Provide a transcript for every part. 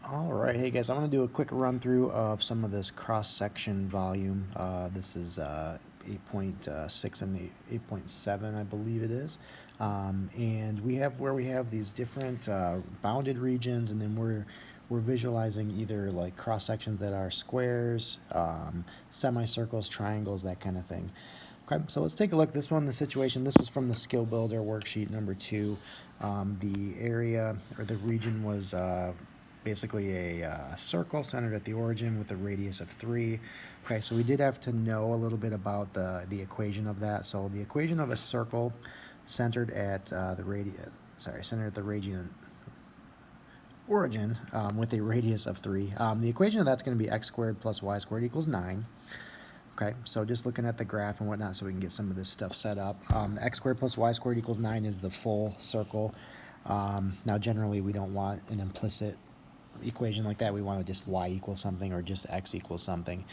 All right, hey guys, I'm going to do a quick run through of some of this cross-section volume. This is 8.6 and 8.7, I believe it is. And we have these different bounded regions, and then we're visualizing either like cross-sections that are squares, semicircles, triangles, that kind of thing. Okay, so let's take a look. This one, the situation, this was from the Skill Builder worksheet number 2. The area or the region was basically a circle centered at the origin with a radius of 3. Okay, so we did have to know a little bit about the equation of that. So the equation of a circle centered at centered at the region origin with a radius of 3. The equation of that's going to be x squared plus y squared equals 9. Okay, so just looking at the graph and whatnot so we can get some of this stuff set up. X squared plus y squared equals 9 is the full circle. Now generally we don't want an implicit equation like that. We want to just y equals something or just x equals something.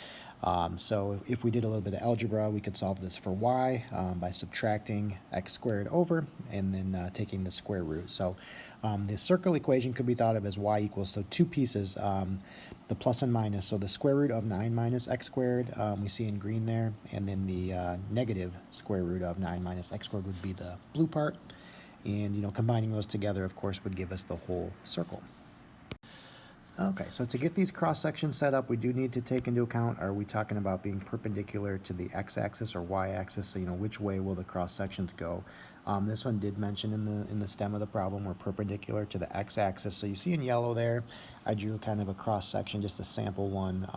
So if we did a little bit of algebra, we could solve this for y by subtracting x squared over and then taking the square root. So the circle equation could be thought of as y equals, so two pieces, the plus and minus. So the square root of 9 minus x squared we see in green there, and then the negative square root of 9 minus x squared would be the blue part. And combining those together, of course, would give us the whole circle. Okay, so to get these cross sections set up, we do need to take into account, are we talking about being perpendicular to the x-axis or y-axis? So which way will the cross sections go? This one did mention in the stem of the problem we're perpendicular to the x-axis. So you see in yellow there, I drew kind of a cross section, just a sample one,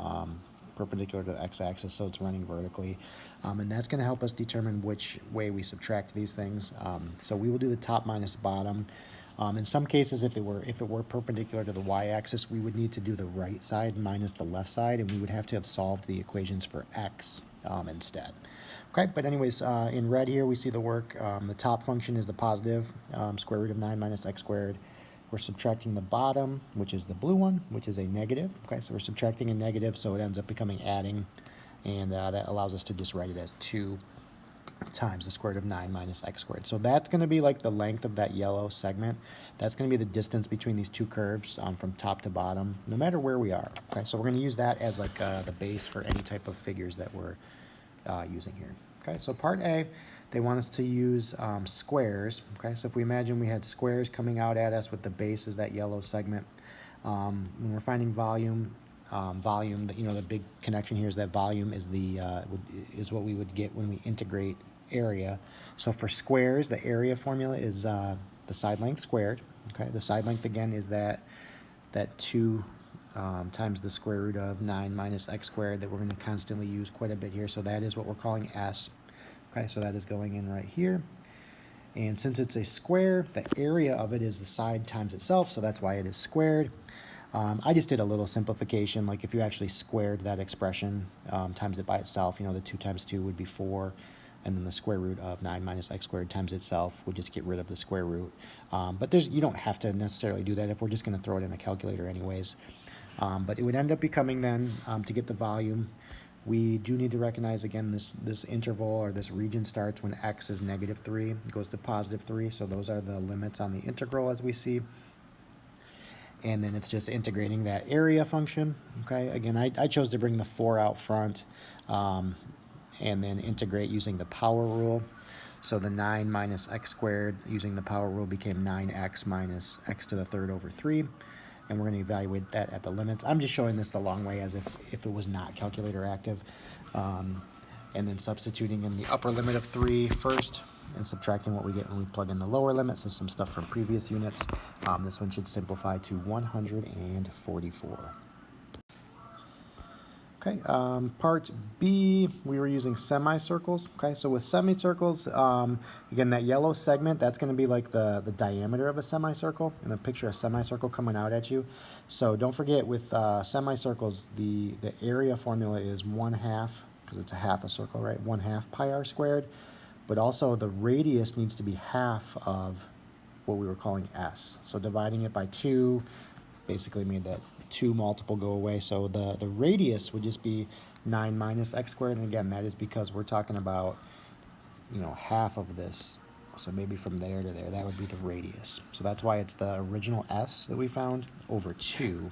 perpendicular to the x-axis, so it's running vertically, and that's going to help us determine which way we subtract these things. So we will do the top minus bottom. In some cases, if it were perpendicular to the y-axis, we would need to do the right side minus the left side, and we would have to have solved the equations for x instead. Okay, but anyways, in red here we see the work. The top function is the positive square root of 9 minus x squared. We're subtracting the bottom, which is the blue one, which is a negative. Okay, so we're subtracting a negative, so it ends up becoming adding, and that allows us to just write it as 2 times the square root of 9 minus x squared. So that's going to be like the length of that yellow segment. That's going to be the distance between these two curves from top to bottom, no matter where we are. Okay, so we're going to use that as like the base for any type of figures that we're using here. Okay, so part A, they want us to use squares. Okay, so if we imagine we had squares coming out at us with the base as that yellow segment, when we're finding volume, the big connection here is that volume is is what we would get when we integrate area. So for squares, the area formula is the side length squared. Okay, the side length again is that 2 times the square root of 9 minus x squared that we're going to constantly use quite a bit here. So that is what we're calling s. Okay, so that is going in right here. And since it's a square, the area of it is the side times itself, so that's why it is squared. I just did a little simplification, like if you actually squared that expression, times it by itself, the 2 times 2 would be 4, and then the square root of 9 minus x squared times itself would just get rid of the square root. But you don't have to necessarily do that if we're just going to throw it in a calculator anyways. But it would end up becoming then, to get the volume, we do need to recognize again this interval or this region starts when x is negative 3, it goes to positive 3, so those are the limits on the integral as we see. And then it's just integrating that area function. Okay, again, I chose to bring the 4 out front and then integrate using the power rule. So the 9 minus x squared using the power rule became 9x minus x to the third over 3. And we're going to evaluate that at the limits. I'm just showing this the long way as if it was not calculator active. And then substituting in the upper limit of 3 first and subtracting what we get when we plug in the lower limit, so some stuff from previous units. This one should simplify to 144. Okay, part B, we were using semicircles. Okay, so with semicircles, again, that yellow segment, that's going to be like the diameter of a semicircle, and a picture of a semicircle coming out at you. So don't forget with semicircles, the area formula is 1/2, because it's a half a circle, right? 1/2 pi r squared. But also the radius needs to be half of what we were calling s. So dividing it by 2 basically made that 2 multiple go away. So the radius would just be 9 minus x squared. And again, that is because we're talking about, half of this. So maybe from there to there, that would be the radius. So that's why it's the original s that we found over 2.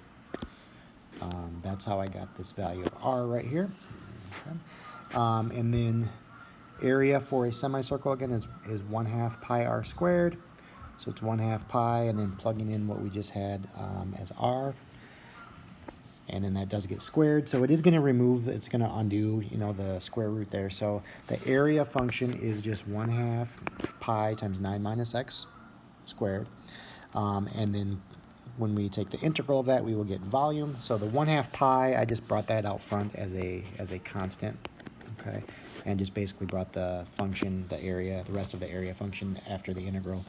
That's how I got this value of r right here. Okay. And then area for a semicircle again is 1/2 pi r squared. So it's 1/2 pi, and then plugging in what we just had as r. And then that does get squared. So it is going to remove, it's going to undo, you know, the square root there. So the area function is just 1/2 pi times 9 minus x squared. And then when we take the integral of that, we will get volume. So the 1/2 pi, I just brought that out front as a constant, okay? And just basically brought the function, the area, the rest of the area function after the integral.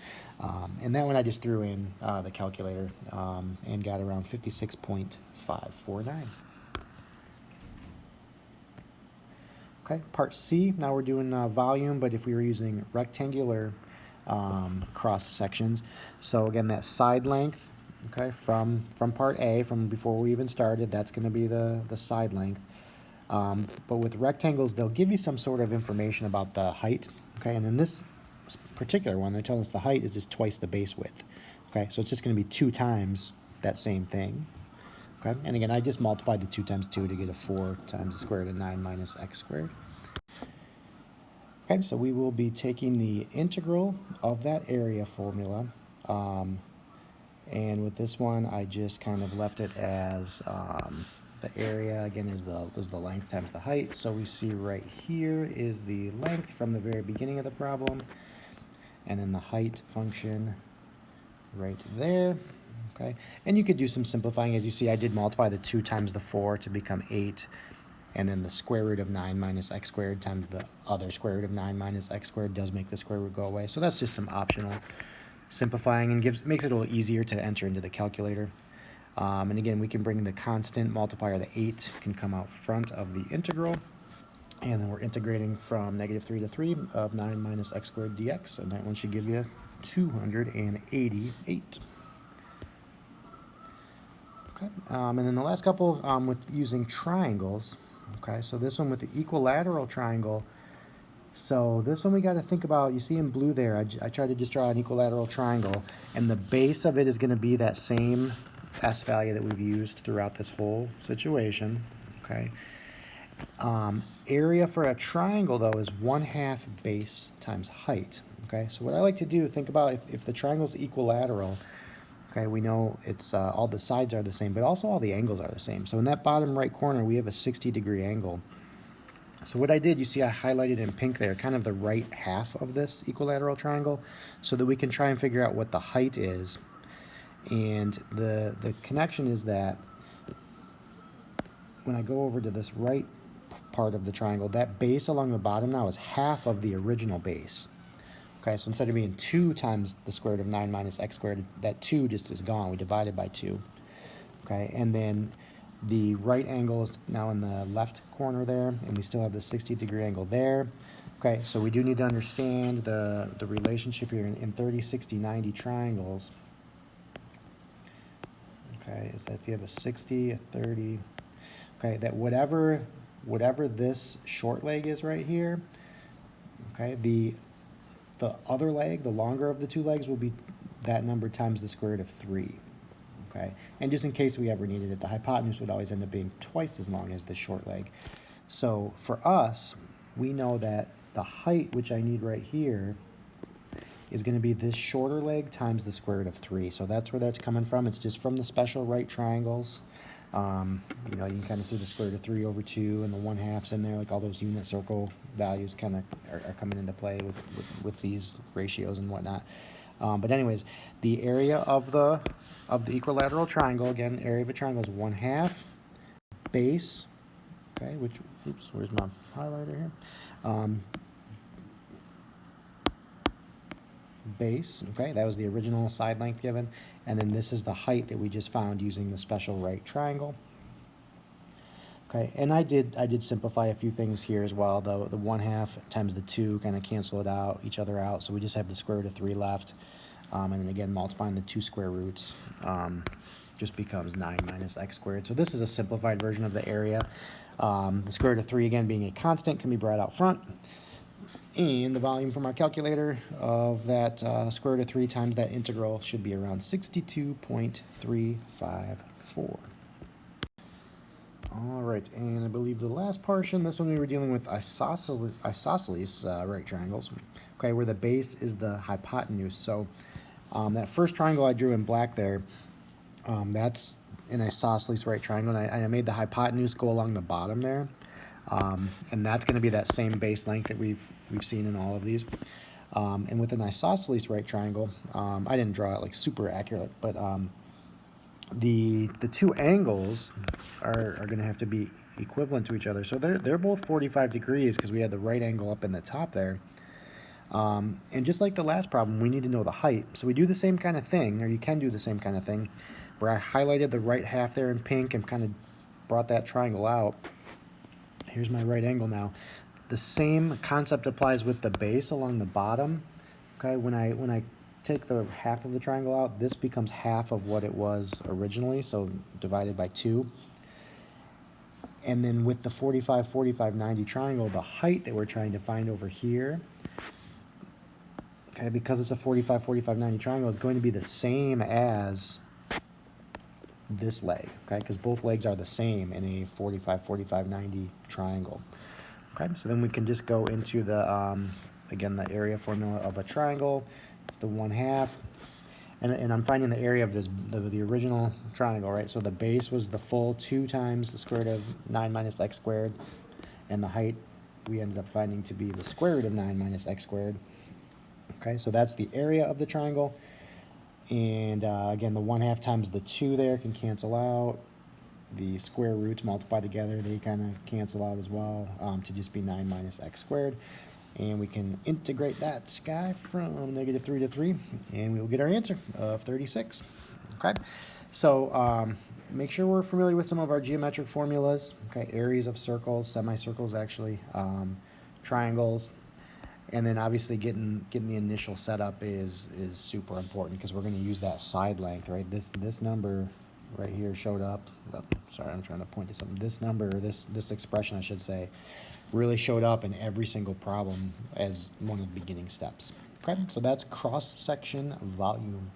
And that one I just threw in the calculator and got around 56.549. Okay, part C, now we're doing volume, but if we were using rectangular cross sections. So again, that side length, okay, from part A, from before we even started, that's going to be the side length. But with rectangles, they'll give you some sort of information about the height, okay? And in this particular one, they're telling us the height is just twice the base width, okay? So it's just going to be 2 times that same thing, okay? And again, I just multiplied the 2 times 2 to get a 4 times the square root of 9 minus x squared. Okay, so we will be taking the integral of that area formula, and with this one, I just kind of left it as the area, again, is the length times the height. So we see right here is the length from the very beginning of the problem, and then the height function right there, okay? And you could do some simplifying. As you see, I did multiply the 2 times the 4 to become 8, and then the square root of 9 minus x squared times the other square root of 9 minus x squared does make the square root go away. So that's just some optional simplifying and makes it a little easier to enter into the calculator. And again, we can bring the constant multiplier, the 8, can come out front of the integral. And then we're integrating from -3 to 3 of 9 minus x squared dx. And that one should give you 288. Okay. And then the last couple with using triangles. Okay, so this one with the equilateral triangle. So this one we got to think about, you see in blue there, I tried to just draw an equilateral triangle, and the base of it is going to be that same S value that we've used throughout this whole situation, okay? Area for a triangle, though, is 1/2 base times height, okay? So what I like to do, think about if the triangle is equilateral, okay, we know it's all the sides are the same, but also all the angles are the same. So in that bottom right corner, we have a 60-degree angle. So what I did, you see I highlighted in pink there, kind of the right half of this equilateral triangle, so that we can try and figure out what the height is. And the connection is that when I go over to this right part of the triangle, that base along the bottom now is half of the original base. Okay, so instead of being 2 times the square root of 9 minus x squared, that 2 just is gone. We divided by 2. Okay, and then the right angle is now in the left corner there, and we still have the 60-degree angle there. Okay, so we do need to understand the relationship here in 30, 60, 90 triangles. Okay, is that if you have a 60, a 30, okay, that whatever this short leg is right here, okay, the other leg, the longer of the 2 legs, will be that number times the square root of 3. Okay, and just in case we ever needed it, the hypotenuse would always end up being twice as long as the short leg. So for us, we know that the height, which I need right here, is going to be this shorter leg times the square root of 3. So that's where that's coming from. It's just from the special right triangles. You know, you can kind of see the square root of 3 over 2 and the 1/2's in there, like all those unit circle values kind of are coming into play with these ratios and whatnot. But anyways, the area of the equilateral triangle, again, area of a triangle is 1/2 base, okay, which, oops, where's my highlighter here? Base, okay, that was the original side length given, and then this is the height that we just found using the special right triangle. Okay, and I did simplify a few things here as well. The 1/2 times the 2 kind of cancel each other out, so we just have the square root of 3 left. And then again, multiplying the 2 square roots just becomes 9 minus x squared. So this is a simplified version of the area. The square root of 3, again, being a constant, can be brought out front. And the volume from our calculator of that square root of 3 times that integral should be around 62.354. All right, and I believe the last portion, this one we were dealing with isosceles right triangles, okay, where the base is the hypotenuse. So that first triangle I drew in black there, that's an isosceles right triangle, and I made the hypotenuse go along the bottom there, and that's going to be that same base length that we've seen in all of these. And with an isosceles right triangle, I didn't draw it like super accurate, but the two angles are going to have to be equivalent to each other. So they're both 45 degrees because we had the right angle up in the top there. And just like the last problem, we need to know the height. So we do the same kind of thing, or you can do the same kind of thing, where I highlighted the right half there in pink and kind of brought that triangle out. Here's my right angle now. The same concept applies with the base along the bottom. Okay, when I take the half of the triangle out, this becomes half of what it was originally, so divided by 2. And then with the 45, 45, 90 triangle, the height that we're trying to find over here, okay, because it's a 45, 45, 90 triangle, is going to be the same as this leg, okay, because both legs are the same in a 45, 45, 90 triangle. Okay, so then we can just go into the, again, the area formula of a triangle. It's the 1/2, and I'm finding the area of this, the original triangle, right? So the base was the full 2 times the square root of 9 minus x squared, and the height we ended up finding to be the square root of 9 minus x squared. Okay, so that's the area of the triangle, and again, the 1/2 times the 2 there can cancel out. The square roots multiplied together, they kind of cancel out as well, to just be 9 minus x squared. And we can integrate that guy from -3 to 3, and we will get our answer of 36. Okay, so make sure we're familiar with some of our geometric formulas. Okay, areas of circles, semicircles actually, triangles, and then obviously getting the initial setup is super important because we're going to use that side length, right? This number right here showed up. Oh, sorry, I'm trying to point to something. This number, or this expression, I should say, really showed up in every single problem as one of the beginning steps. Okay, so that's cross-section volume.